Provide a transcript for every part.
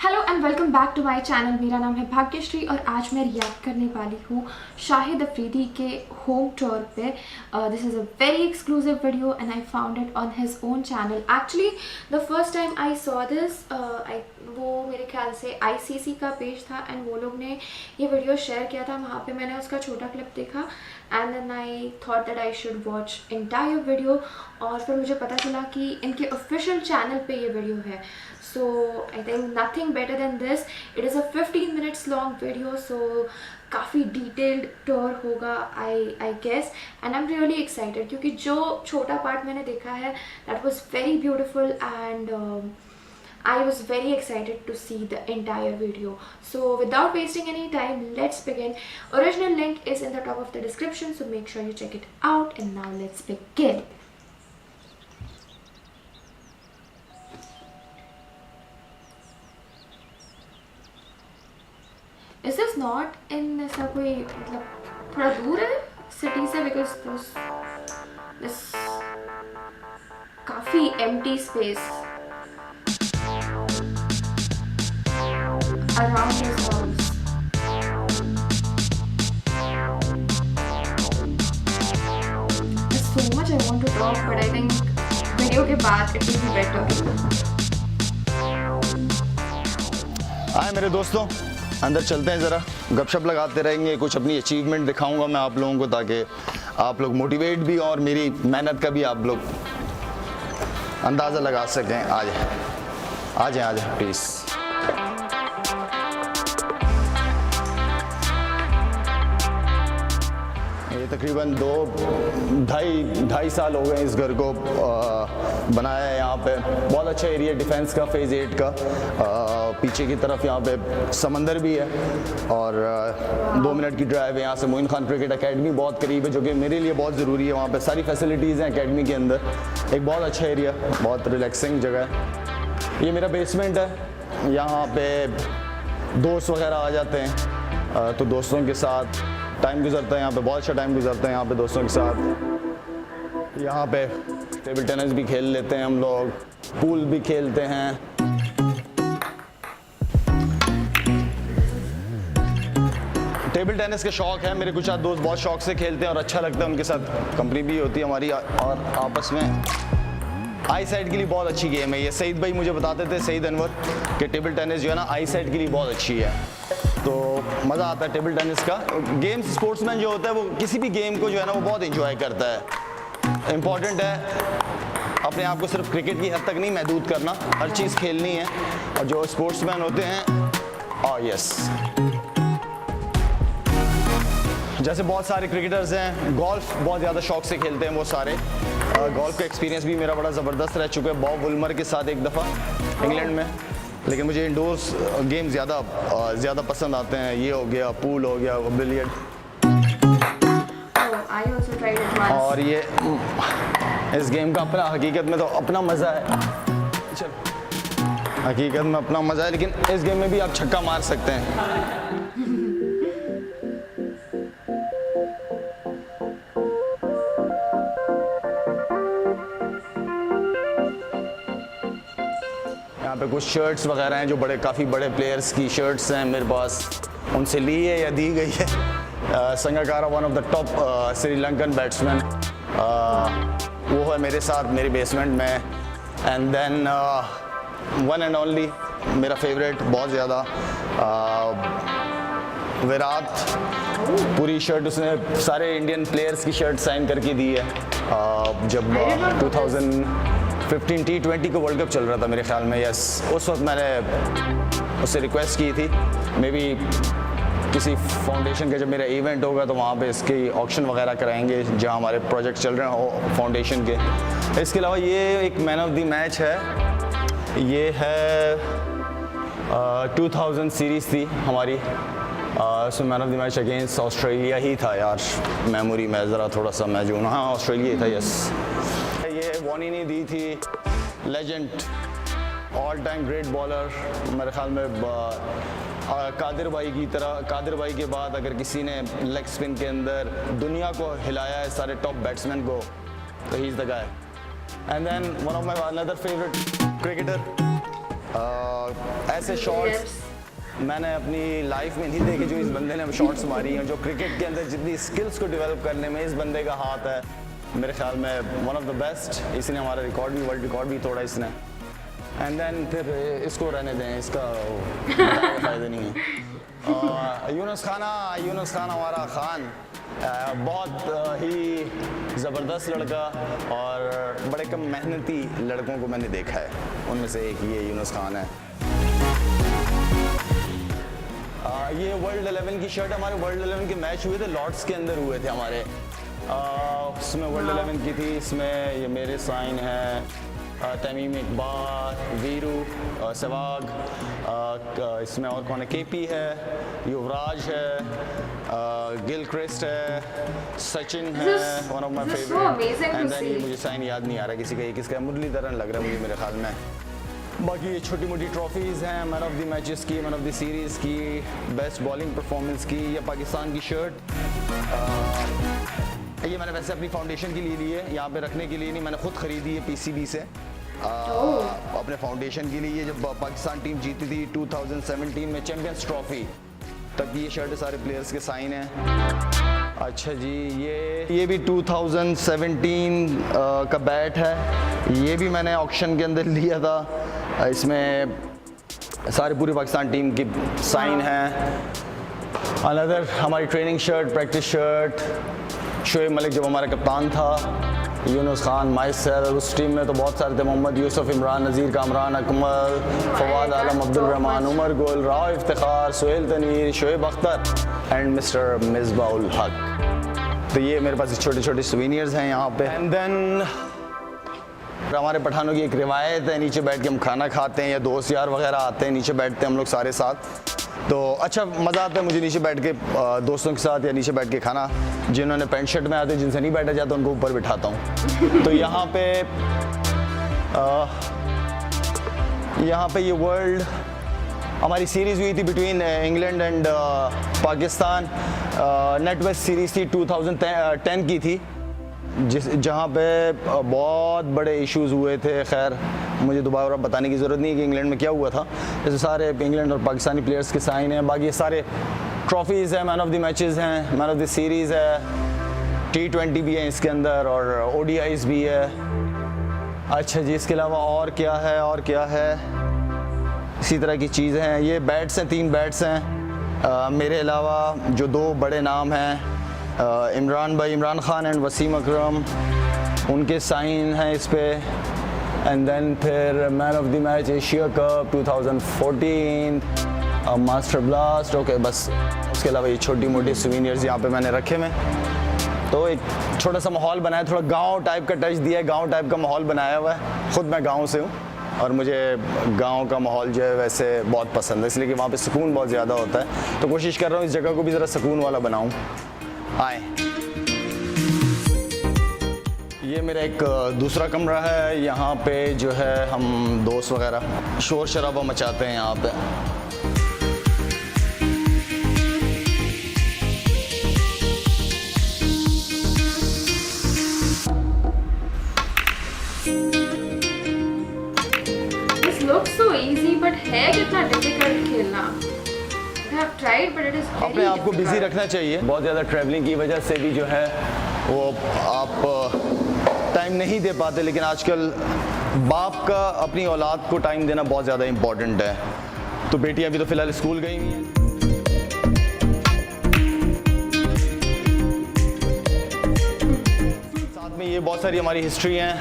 Hello and welcome back to my channel. मेरा नाम है भाग्यश्री और आज मैं रिएक्ट करने वाली हूँ शाहिद अफरीदी के होम टूर पे। This is a very exclusive video and I found it on his own channel. Actually the first time I saw this, वो मेरे ख्याल से ICC का पेज था एंड वो लोग ने ये वीडियो शेयर किया था। वहाँ पे मैंने उसका छोटा क्लिप देखा and then I thought that I should watch entire video. और फिर मुझे पता चला कि इनके ऑफिशियल चैनल पे ये वीडियो है। So I think nothing better than this. It is a 15 minutes long video, so काफ़ी detailed tour होगा I guess, and I'm really excited क्योंकि जो छोटा part मैंने देखा है that was very beautiful and I was very excited to see the entire video. So without wasting any time, let's begin. Original link is in the top of the description, so make sure you check it out. And now let's begin. Is this not in ऐसा कोई मतलब थोड़ा दूर है city से? Because this काफी empty space around his house. There's so much I want to talk, but I think video के बाद it will be better. हाय मेरे दोस्तों, अंदर चलते हैं, ज़रा गपशप लगाते रहेंगे। कुछ अपनी अचीवमेंट दिखाऊंगा मैं आप लोगों को ताकि आप लोग मोटिवेट भी और मेरी मेहनत का भी आप लोग अंदाज़ा लगा सकें। आ जाए प्लीज़। ये तकरीबन ढाई साल हो गए इस घर को बनाया है। यहाँ पे बहुत अच्छा एरिया डिफेंस का, फेज़ 8 का। पीछे की तरफ यहाँ पे समंदर भी है और 2 मिनट की ड्राइव है यहाँ से। मोइन खान क्रिकेट एकेडमी बहुत करीब है, जो कि मेरे लिए बहुत ज़रूरी है। वहाँ पे सारी फैसिलिटीज़ हैं एकेडमी के अंदर। एक बहुत अच्छा एरिया, बहुत रिलैक्सिंग जगह है। ये मेरा बेसमेंट है। यहाँ पे दोस्त वगैरह आ जाते हैं तो दोस्तों के साथ टाइम गुजरता है। यहाँ पे बहुत अच्छा टाइम गुजरता है यहाँ पे दोस्तों के साथ। यहाँ पे टेबल टेनिस भी खेल लेते हैं हम लोग, पूल भी खेलते हैं। टेबल टेनिस का शौक़ है मेरे, कुछ दोस्त बहुत शौक से खेलते हैं और अच्छा लगता है, उनके साथ कंपनी भी होती है हमारी और आपस में। आई साइड के लिए बहुत अच्छी गेम है ये। सईद भाई मुझे बताते थे, सईद अनवर, कि टेबल टेनिस जो है ना आई साइड के लिए बहुत अच्छी है, तो मज़ा आता है टेबल टेनिस का। गेम्स स्पोर्ट्समैन जो होता है वो किसी भी गेम को जो है ना वो बहुत एंजॉय करता है। इम्पॉर्टेंट है अपने आप को सिर्फ क्रिकेट की हद तक नहीं महदूद करना, हर चीज़ खेलनी है। और जो स्पोर्ट्समैन होते हैं यस, जैसे बहुत सारे क्रिकेटर्स हैं, गोल्फ बहुत ज़्यादा शौक से खेलते हैं वो सारे। गोल्फ का एक्सपीरियंस भी मेरा बड़ा ज़बरदस्त रह चुका है बॉब वुलमर के साथ एक दफ़ा इंग्लैंड में। लेकिन मुझे इंडोर्स गेम ज़्यादा पसंद आते हैं। ये हो गया, पूल हो गया, बिलियर्ड। और ये इस गेम का अपना हकीकत में तो अपना मज़ा है। चल, हकीकत में अपना मज़ा है, लेकिन इस गेम में भी आप छक्का मार सकते हैं। यहाँ पे कुछ शर्ट्स वगैरह हैं जो काफ़ी बड़े प्लेयर्स की शर्ट्स हैं मेरे पास, उनसे ली है या दी गई है। Sangakkara one of the top Sri Lankan batsman, वो है मेरे साथ मेरे बेसमेंट में। And then one and only मेरा फेवरेट बहुत ज़्यादा, विराट। पूरी शर्ट उसने सारे इंडियन प्लेयर्स की शर्ट साइन करके दी है। जब 2015 T20 को वर्ल्ड कप चल रहा था मेरे ख्याल में, यस, उस वक्त मैंने उससे रिक्वेस्ट की थी। मे बी किसी फाउंडेशन का जब मेरा इवेंट होगा तो वहाँ पे इसकी ऑक्शन वगैरह कराएंगे जहाँ हमारे प्रोजेक्ट चल रहे हैं फाउंडेशन के। इसके अलावा ये एक मैन ऑफ द मैच है। ये है 2000 सीरीज़ थी हमारी, उसमें man of the match against Australia ही था यार। मेमोरी में ज़रा थोड़ा सा मैं जो, हाँ ऑस्ट्रेलिया ही था, यस। ये वॉनी ने दी थी, legend, all time great bowler मेरे ख्याल में। कादिर भाई की तरह, कादिर भाई के बाद अगर किसी ने लेग स्पिन के अंदर दुनिया को हिलाया है सारे टॉप बैट्समैन को, तो he is the guy. And then one of my another favourite cricketer ऐसे शॉट्स मैंने अपनी लाइफ में नहीं देखे जो इस बंदे ने शॉट्स मारी हैं। जो क्रिकेट के अंदर जितनी स्किल्स को डेवलप करने में इस बंदे का हाथ है, मेरे ख्याल में वन ऑफ द बेस्ट। इसने हमारा रिकॉर्ड भी, वर्ल्ड रिकॉर्ड भी तोड़ा इसने। एंड देन फिर इसको रहने दें, इसका फ़ायदा नहीं है। यूनुस खान हमारा खान बहुत ही ज़बरदस्त लड़का और बड़े कम मेहनती लड़कों को मैंने देखा है, उनमें से एक ये यूनुस खान है। ये वर्ल्ड 11 की शर्ट, हमारे वर्ल्ड 11 के मैच हुए थे लॉर्ड्स के अंदर हुए थे हमारे, उसमें वर्ल्ड 11 की थी। इसमें ये मेरे साइन हैं, तमीम इकबाल, वीरू, सहवाग, इसमें और कौन है, केपी है, युवराज है, गिल क्रिस्ट है, सचिन है, one of my favourite. And then ये मुझे साइन याद नहीं आ रहा किसी का, ये किसका है, मुरलीधरन लग रहा है मुझे मेरे ख्याल में। बाकी ये छोटी मोटी ट्रॉफीज़ हैं, मैन ऑफ द मैचेस की, मैन ऑफ द सीरीज़ की, बेस्ट बॉलिंग परफॉर्मेंस की। ये पाकिस्तान की शर्ट, ये मैंने वैसे अपनी फाउंडेशन के लिए ली है, यहाँ पे रखने के लिए नहीं, मैंने खुद ख़रीदी है पीसीबी से अपने फाउंडेशन के लिए। जब पाकिस्तान टीम जीती थी 2017 में चैम्पियंस ट्रॉफी, तब ये शर्ट सारे प्लेयर्स के साइन हैं। अच्छा जी, ये भी 2017 का बैट है, ये भी मैंने ऑक्शन के अंदर लिया था। इसमें सारे पूरी पाकिस्तान टीम की साइन हैं। अनदर हमारी training shirt, practice shirt, Shoaib Malik जब हमारा कप्तान था, यूनुस खान, माई सेल्फ, उस टीम में तो बहुत सारे थे, मोहम्मद यूसुफ, इमरान नज़ीर, कामरान अकमल, फवाद आलम, अब्दुल रहमान, उमर गुल, राव इफ्तिखार, सुहेल तनवीर, शोएब अख्तर एंड मिस्टर मिसबाउल हक। तो ये मेरे पास छोटे छोटे सोवेनियर्स हैं यहाँ पे। एंड देन हमारे पठानों की एक रिवायत है, नीचे बैठ के हम खाना खाते हैं, या दोस्त यार वगैरह आते हैं, नीचे बैठते हैं हम लोग सारे साथ, तो अच्छा मज़ा आता है मुझे नीचे बैठ के दोस्तों के साथ या नीचे बैठ के खाना। जिन्होंने पैंट शर्ट में आते हैं, जिनसे नहीं बैठा जाता, उनको ऊपर बिठाता हूँ। तो यहाँ पे ये वर्ल्ड हमारी सीरीज़ हुई थी between England and Pakistan, NatWest series थी, 2010 की थी, जहाँ पे बहुत बड़े इश्यूज़ हुए थे। खैर मुझे दोबारा बताने की ज़रूरत नहीं है कि इंग्लैंड में क्या हुआ था। जैसे सारे इंग्लैंड और पाकिस्तानी प्लेयर्स के साइन हैं, बाकी सारे ट्रॉफीज़ हैं, मैन ऑफ द मैचेस हैं, मैन ऑफ द सीरीज़ है, T20 भी है इसके अंदर और ODIs भी है। अच्छा जी, इसके अलावा और क्या है, इसी तरह की चीज़ें हैं। ये बैट्स हैं, 3 बैट्स हैं मेरे अलावा, जो 2 बड़े नाम हैं, इमरान खान एंड वसीम अकरम, उनके साइन हैं इस पे। एंड देन फिर man of the match Asia cup 2014, master blast, okay बस। उसके अलावा ये छोटी मोटी सोवेनियर्स यहाँ पे मैंने रखे में। तो एक छोटा सा माहौल बनाया, थोड़ा गांव टाइप का टच दिया है, गांव टाइप का माहौल बनाया हुआ है। ख़ुद मैं गांव से हूँ और मुझे गांव का माहौल जो है वैसे बहुत पसंद है, इसलिए कि वहाँ पे सुकून बहुत ज़्यादा होता है। तो कोशिश कर रहा हूँ इस जगह को भी ज़रा सुकून वाला बनाऊँ। आए, ये मेरा एक दूसरा कमरा है, यहाँ पे जो है हम दोस्त वगैरह शोर शराबा मचाते हैं यहाँ पे। This looks so easy, but है कितना difficult खेलना। अपने आप को बिजी रखना चाहिए। बहुत ज़्यादा ट्रैवलिंग की वजह से भी जो है वो आप टाइम नहीं दे पाते, लेकिन आजकल बाप का अपनी औलाद को टाइम देना बहुत ज़्यादा इम्पॉर्टेंट है। तो बेटियां भी तो फ़िलहाल स्कूल गई हुई हैं। साथ में ये बहुत सारी हमारी हिस्ट्री हैं,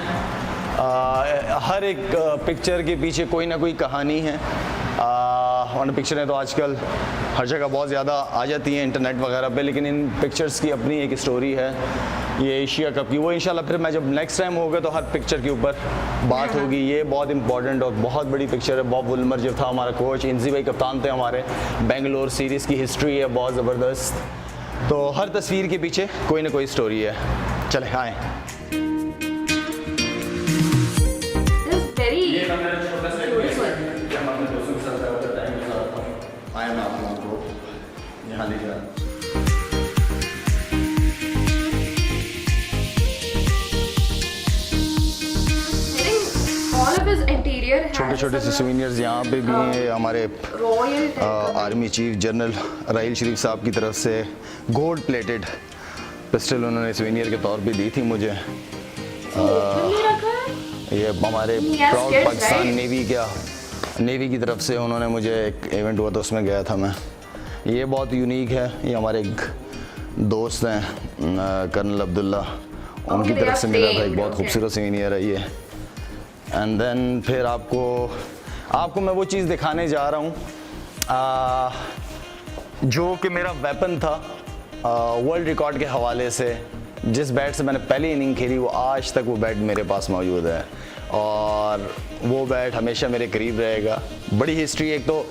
हर एक पिक्चर के पीछे कोई ना कोई कहानी है। और पिक्चरें तो आजकल हर जगह बहुत ज़्यादा आ जाती हैं इंटरनेट वगैरह पे, लेकिन इन पिक्चर्स की अपनी एक स्टोरी है। ये एशिया कप की, वो इंशाल्लाह फिर मैं जब नेक्स्ट टाइम होगा तो हर पिक्चर के ऊपर बात होगी। ये बहुत इंपॉर्टेंट और बहुत बड़ी पिक्चर है। बॉब वुल्मर जो था हमारा कोच, इंजी भाई कप्तान थे हमारे, बेंगलोर सीरीज़ की हिस्ट्री है बहुत ज़बरदस्त। तो हर तस्वीर के पीछे कोई ना कोई स्टोरी है। चले आए। आए मैं आप लोगों को यहाँ ले जा। All of his interior Here has छोटे छोटे से सोवेनियर्स यहाँ पे भी हैं। हमारे रॉयल आर्मी चीफ जनरल राहील शरीफ साहब की तरफ से गोल्ड प्लेटेड पिस्टल उन्होंने सोवेनियर के तौर पे दी थी मुझे। ये हमारे प्राउड पाकिस्तान नेवी की तरफ से उन्होंने मुझे एक इवेंट हुआ था उसमें गया था मैं। ये बहुत यूनिक है। ये हमारे एक दोस्त हैं कर्नल अब्दुल्ला, उनकी तरफ से मिला था। एक बहुत खूबसूरत सोवेनियर है ये। एंड देन फिर आपको मैं वो चीज़ दिखाने जा रहा हूँ जो कि मेरा वेपन था वर्ल्ड रिकॉर्ड के हवाले से। जिस बैट से मैंने पहली इनिंग खेली वो आज तक वो बैट मेरे पास मौजूद है और वो बैट हमेशा मेरे करीब रहेगा। बड़ी हिस्ट्री एक तो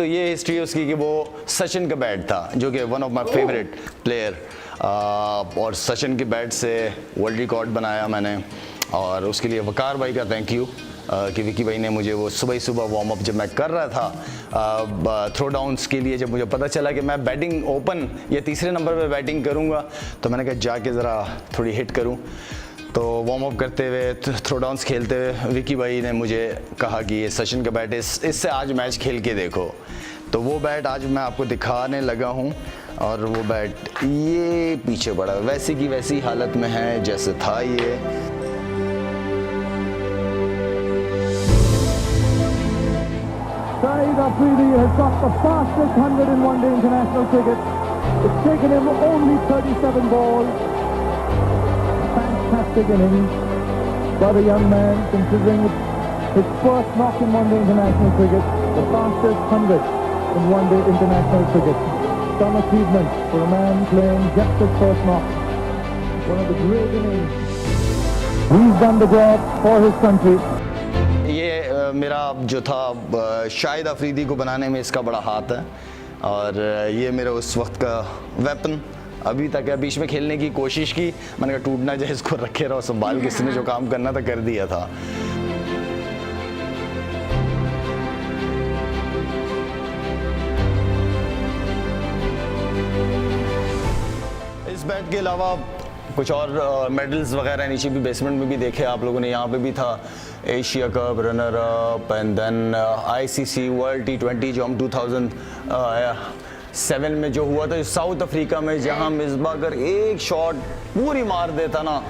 ये हिस्ट्री है उसकी कि वो सचिन का बैट था जो कि one of my favourite player, और सचिन के बैट से वर्ल्ड रिकॉर्ड बनाया मैंने। और उसके लिए वकार भाई का थैंक यू कि विकी भाई ने मुझे वो सुबह वार्म अप जब मैं कर रहा था थ्रो डाउन्स के लिए, जब मुझे पता चला कि मैं बैटिंग ओपन या तीसरे नंबर पे बैटिंग करूँगा तो मैंने कहा जाके ज़रा थोड़ी हिट करूँ। तो वार्म अप करते हुए थ्रो डाउन्स खेलते हुए विकी भाई ने मुझे कहा कि ये सचिन का बैट इससे आज मैच खेल के देखो। तो वो बैट आज मैं आपको दिखाने लगा हूँ और वो बैट ये पीछे पड़ा वैसी की वैसी हालत में है जैसे था ये। Shahid Afridi has got the fastest 100 in one-day international cricket. It's taken him only 37 balls. Fantastic innings by the young man, considering it's his first knock in one-day international cricket. The fastest 100 in one-day international cricket. Some achievement for a man playing just his first knock. One of the great innings. He's done the job for his country. ये मेरा जो था शाहिद अफरीदी को बनाने में इसका बड़ा हाथ है और ये मेरा उस वक्त का वेपन अभी तक है। बीच में खेलने की कोशिश की, मैंने कहा टूट ना जाए, इसको रखे रहो संभाल के। इसने जो काम करना था कर दिया था। इस बैट के अलावा कुछ और मेडल्स वगैरह नीचे भी बेसमेंट में भी देखे आप लोगों ने। यहाँ पे भी था Asia cup runner up and then ICC world T20 जो हम 2007 में जो हुआ था साउथ अफ्रीका में, जहाँ मिसबा अगर एक शॉट पूरी मार देता ना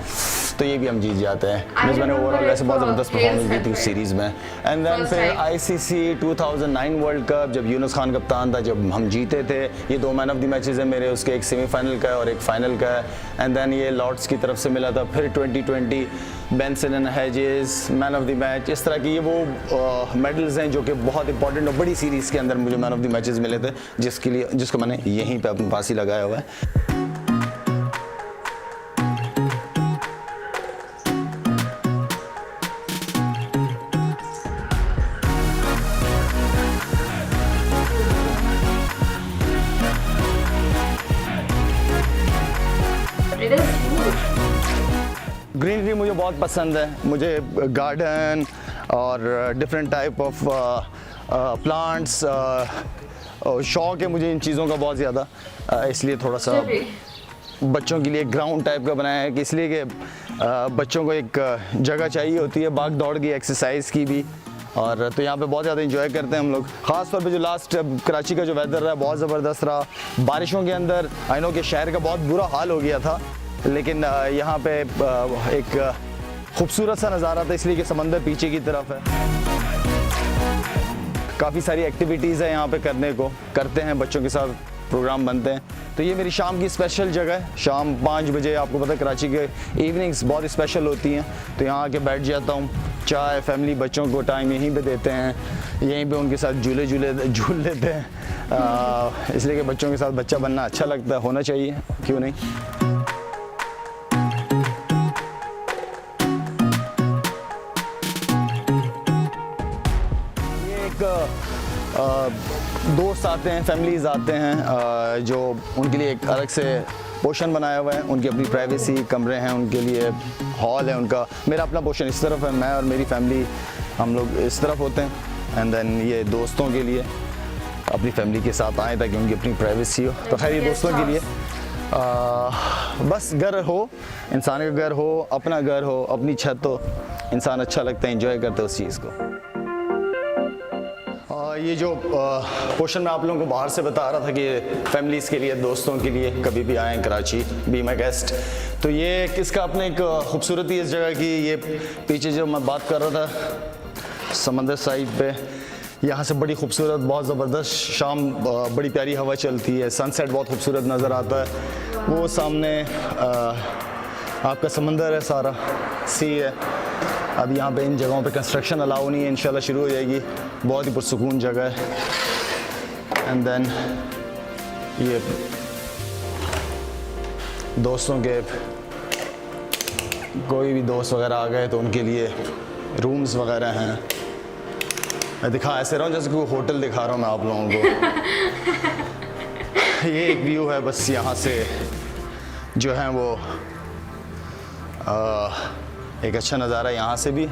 तो ये भी हम जीत जाते हैं। मिसबा ने ओवरऑल वैसे बहुत ज़बरदस्त परफॉर्मेंस दी थी उस सीरीज़ में। एंड देन फिर आईसीसी 2009 वर्ल्ड कप जब यूनुस खान कप्तान था, जब हम जीते थे। ये 2 मैन ऑफ द मैचेस हैं मेरे, उसके एक सेमीफाइनल का है और एक फाइनल का है। एंड देन ये लॉर्ड्स की तरफ से मिला था। फिर 2020 Benson and hedges man of the match. इस तरह की ये वो मेडल्स हैं जो कि बहुत इंपॉर्टेंट और बड़ी सीरीज़ के अंदर मुझे मैन ऑफ द मैचेस मिले थे, जिसको मैंने यहीं पे अपने पास ही लगाया हुआ है। ग्रीनरी मुझे बहुत पसंद है। मुझे गार्डन और डिफरेंट टाइप ऑफ प्लांट्स शौक़ है मुझे इन चीज़ों का बहुत ज़्यादा। इसलिए थोड़ा सा बच्चों के लिए ग्राउंड टाइप का बनाया है कि इसलिए कि बच्चों को एक जगह चाहिए होती है भाग दौड़ की, एक्सरसाइज की भी। और तो यहाँ पे बहुत ज़्यादा इंजॉय करते हैं हम लोग। ख़ास तौर पे जो लास्ट कराची का जो वेदर रहा बहुत ज़बरदस्त रहा। बारिशों के अंदर आई नो कि शहर का बहुत बुरा हाल हो गया था, लेकिन यहाँ पे एक खूबसूरत सा नज़ारा था इसलिए कि समंदर पीछे की तरफ है। काफ़ी सारी एक्टिविटीज़ है यहाँ पे करने को, करते हैं बच्चों के साथ प्रोग्राम बनते हैं। तो ये मेरी शाम की स्पेशल जगह है। शाम 5 बजे आपको पता है कराची के इवनिंग्स बहुत स्पेशल होती हैं, तो यहाँ आके बैठ जाता हूँ। चाय फैमिली बच्चों को टाइम यहीं पे देते हैं, यहीं पे उनके साथ झूल लेते हैं। इसलिए कि बच्चों के साथ बच्चा बनना अच्छा लगता है, होना चाहिए, क्यों नहीं। दोस्त आते हैं, फैमिलीज़ आते हैं जो उनके लिए एक अलग से पोर्शन बनाया हुआ है। उनकी अपनी प्राइवेसी कमरे हैं, उनके लिए हॉल है उनका। मेरा अपना पोर्शन इस तरफ है, मैं और मेरी फैमिली हम लोग इस तरफ होते हैं। एंड देन ये दोस्तों के लिए अपनी फैमिली के साथ आए ताकि उनकी अपनी प्राइवेसी हो। तो खैर ये दोस्तों के लिए बस घर हो, इंसान का घर हो, अपना घर हो, अपनी छत हो, इंसान अच्छा लगता है, इंजॉय करता है उस चीज़ को। ये जो पोर्शन मैं आप लोगों को बाहर से बता रहा था कि फैमिलीज़ के लिए, दोस्तों के लिए कभी भी आएँ कराची, बी माई गेस्ट, तो ये किसका अपने एक खूबसूरती इस जगह की, ये पीछे जो मैं बात कर रहा था समंदर साइड पे, यहाँ से बड़ी खूबसूरत, बहुत ज़बरदस्त शाम, बड़ी प्यारी हवा चलती है, सनसेट बहुत खूबसूरत नज़र आता है। वो सामने आपका समंदर है, सारा सी है। अब यहाँ पे इन जगहों पे कंस्ट्रक्शन अलाउ नहीं है, इंशाल्लाह शुरू हो जाएगी। बहुत ही पुरसुकून जगह है। एंड देन ये दोस्तों के, कोई भी दोस्त वगैरह आ गए तो उनके लिए रूम्स वगैरह हैं। मैं दिखा ऐसे रहा हूँ जैसे कोई होटल दिखा रहा हूँ मैं आप लोगों को। ये एक व्यू है बस यहाँ से जो है वो एक अच्छा नज़ारा यहाँ से भी।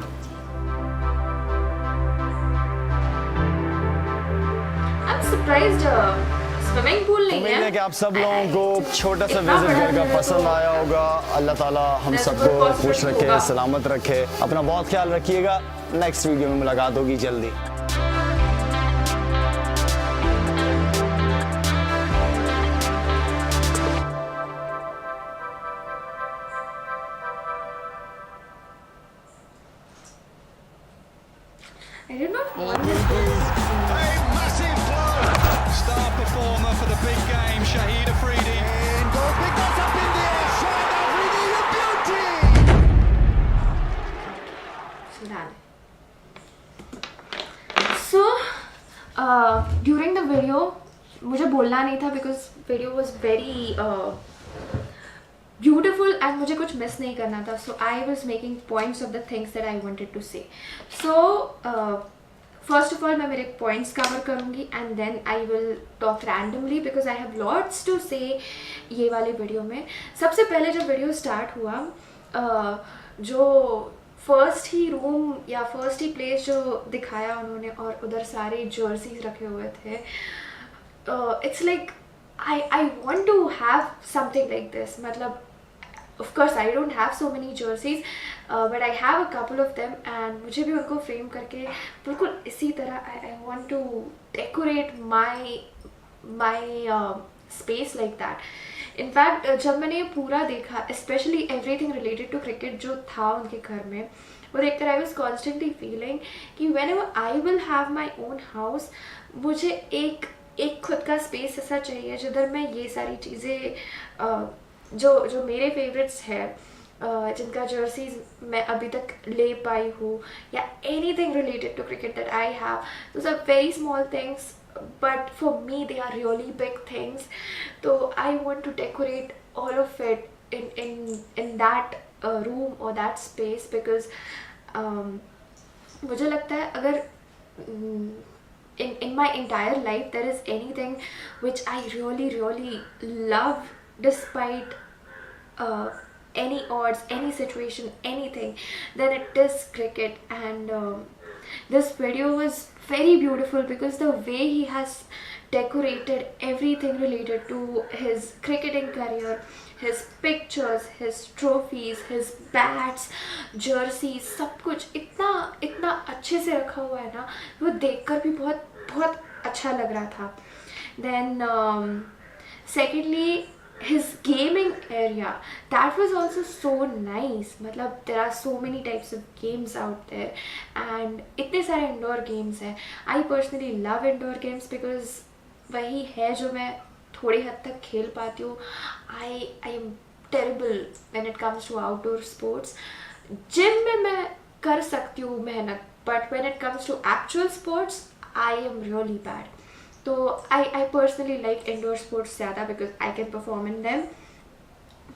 स्विमिंग पूल नहीं उम्मीद है है कि आप सब लोगों को छोटा सा विजिट करके पसंद आया होगा। अल्लाह ताला हम सबको खुश रखे, सलामत रखे। अपना बहुत ख्याल रखिएगा। नेक्स्ट वीडियो में मुलाकात होगी जल्दी। I did not want this goal. A massive blow. Star performer for the big game, Shahid Afridi. And goal picked up in the air. Shahid Afridi, a beauty. So, during the video, मुझे बोलना नहीं था because video was very beautiful and मुझे कुछ miss नहीं करना था. So I was making points of the things that I wanted to say. So first of all मैं मेरे points cover करूँगी and then I will talk randomly because I have lots to say ये वाले video में. सबसे पहले जब video start हुआ जो फर्स्ट ही रूम या फर्स्ट ही प्लेस जो दिखाया उन्होंने और उधर सारे जर्सीज रखे हुए थे, it's like I want to have something like this. मतलब of course I don't have so many jerseys but I have a couple of them and मुझे भी उनको फ्रेम करके बिल्कुल इसी तरह I want to decorate my space like that. In fact जब मैंने ये पूरा देखा, specially everything related to cricket जो था उनके घर में, वो देखकर आई वॉज कॉन्स्टेंटली फीलिंग कि when ever I will have my own house, मुझे एक खुद का स्पेस ऐसा चाहिए जिधर मैं ये सारी चीज़ें जो मेरे फेवरेट्स है, जिनका जर्सीज मैं अभी तक ले पाई हूँ, या anything related to cricket that I have, those are very small things but for me they are really big things. So I want to decorate all of it in that room or that space because मुझे लगता है अगर in my entire life there is anything which I really love despite any odds, any situation, anything, then it is cricket. And this video was very beautiful because the way he has decorated everything related to his cricketing career, his pictures, his trophies, his bats, jerseys, सब कुछ इतना अच्छे से रखा हुआ है ना, वो देखकर भी बहुत अच्छा लग रहा था. Then secondly, his gaming area, that was also so nice. मतलब there are so many types of games out there and इतने सारे indoor games हैं. I personally love indoor games because वही है जो मैं थोड़ी हद तक खेल पाती हूँ. I am terrible when it comes to outdoor sports. Gym में मैं कर सकती हूँ मेहनत, but when it comes to actual sports, I am really bad. तो I personally like indoor sports ज़्यादा because I can perform in them.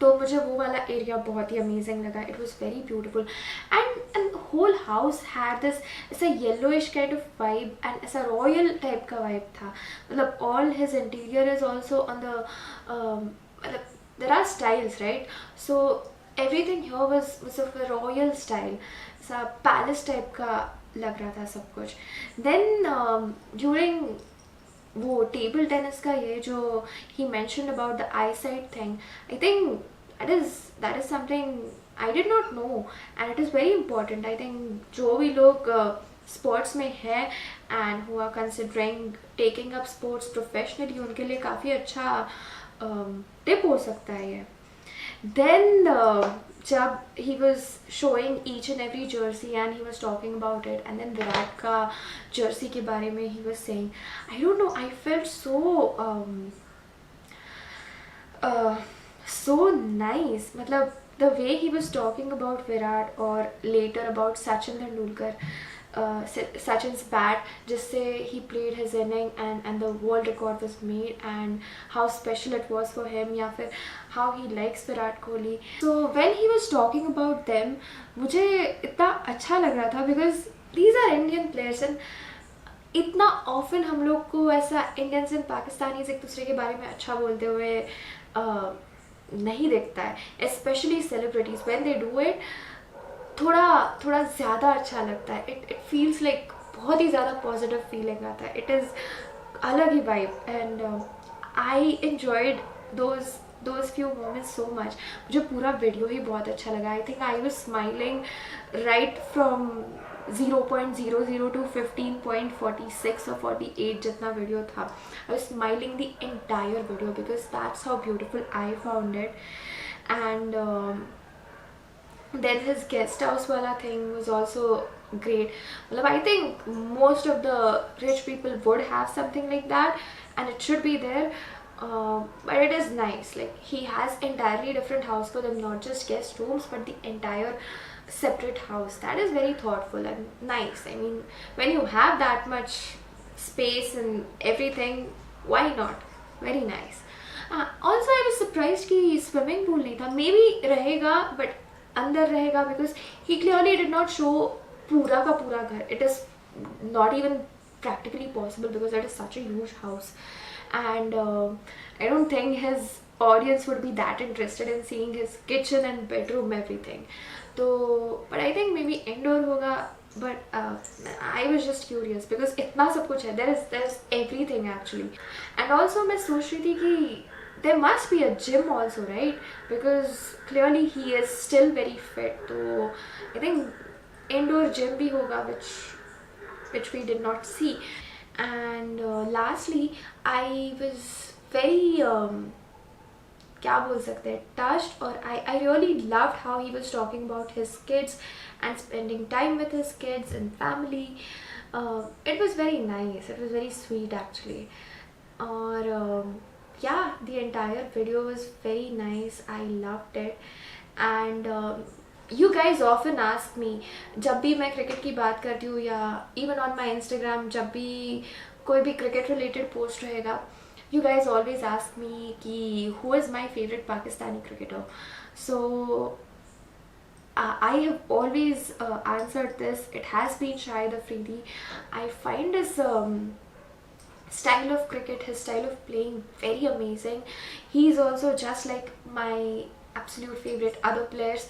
तो मुझे वो वाला एरिया बहुत ही अमेजिंग लगा. It was very beautiful and the whole house had this ऐसा yellowish kind of vibe and ऐसा royal type का vibe था. मतलब all his interior is also on the there are styles, right? So everything here was of a royal style, ऐसा palace type का लग रहा था सब कुछ. Then during वो टेबल टेनिस का ये जो he mentioned about the eyesight thing, I think that is something I did not know and it is very important. I think जो भी लोग स्पोर्ट्स में है and who are considering taking up sports professionally, उनके लिए काफ़ी अच्छा tip हो सकता है ये. Then जब he was showing each and every jersey and he was talking about it, and then Virat का jersey के बारे में he was saying, I don't know, I felt so nice. मतलब the way he was talking about Virat or later about Sachin Tendulkar, Sachin's bat, जिससे he played his inning and the world record was made, and how special it was for him, या फिर how he likes Virat Kohli. So when he was talking about them, मुझे इतना अच्छा लग रहा था because these are Indian players and इतना often हम लोग को ऐसा Indians and Pakistanis एक दूसरे के बारे में अच्छा बोलते हुए नहीं दिखता है, especially celebrities. When they do it, थोड़ा ज़्यादा अच्छा लगता है. It feels like बहुत ही ज़्यादा positive feeling आता है. It is अलग ही vibe and I enjoyed those few moments so much. मुझे पूरा वीडियो ही बहुत अच्छा लगा. I think I was smiling right from 0.00 to 15.46 or 48 जितना वीडियो था. I was smiling the entire video because that's how beautiful I found it. And then his guest house wala thing was also great. Well, I think most of the rich people would have something like that and it should be there. But it is nice, like he has entirely different house for them, not just guest rooms but the entire separate house. That is very thoughtful and nice. I mean, when you have that much space and everything, why not? Very nice. Also I was surprised कि swimming pool नहीं था. Maybe रहेगा but अंदर रहेगा because he clearly did not show पूरा का पूरा घर. It is not even practically possible because it is such a huge house, and I don't think his audience would be that interested in seeing his kitchen and bedroom everything. So but I think maybe indoor होगा. But I was just curious because इतना सब कुछ है. There's everything actually. And also मैं सोच रही थी कि there must be a gym also, right? Because clearly he is still very fit. So I think indoor gym भी होगा, which we did not see. And lastly, I was very क्या बोल सकते हैं, touched, or I really loved how he was talking about his kids and spending time with his kids and family. It was very nice. It was very sweet actually. Or yeah, the entire video was very nice. I loved it. And you guys often ask me, जब भी मैं cricket की बात करती हूँ या even on my Instagram, जब भी कोई भी क्रिकेट related post रहेगा, you guys always ask me कि who is my favorite Pakistani cricketer. So I have always answered this. It has been Shahid Afridi. I find his style of cricket, his style of playing very amazing. He's also just like my absolute favorite other players,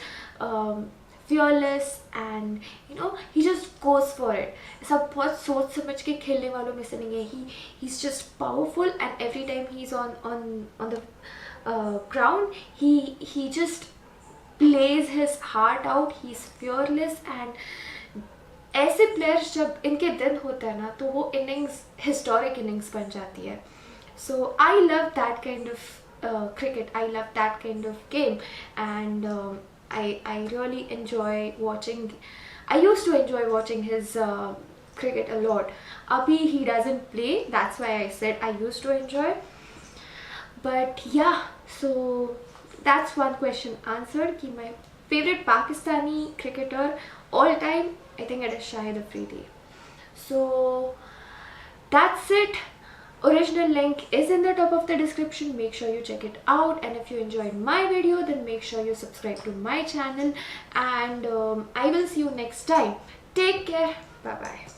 fearless, and you know, he just goes for it. ऐसा बहुत सोच समझ के खेलने वालों में से नहीं है. He's just powerful, and every time he's on the ground, he just plays his heart out. He's fearless, and ऐसे प्लेयर्स जब इनके दिन होते हैं ना, तो वो इनिंग्स हिस्टोरिक इनिंग्स बन जाती है. So I love that kind of cricket. I love that kind of game, and I really enjoy watching. I used to enjoy watching his cricket a lot. Abhi he doesn't play, that's why I said I used to enjoy. But yeah, so that's one question answered. Ki my favorite Pakistani cricketer all time, I think it is Shahid Afridi. So that's it. Original link is in the top of the description. Make sure you check it out, and if you enjoyed my video, then make sure you subscribe to my channel, and I will see you next time. Take care. Bye bye.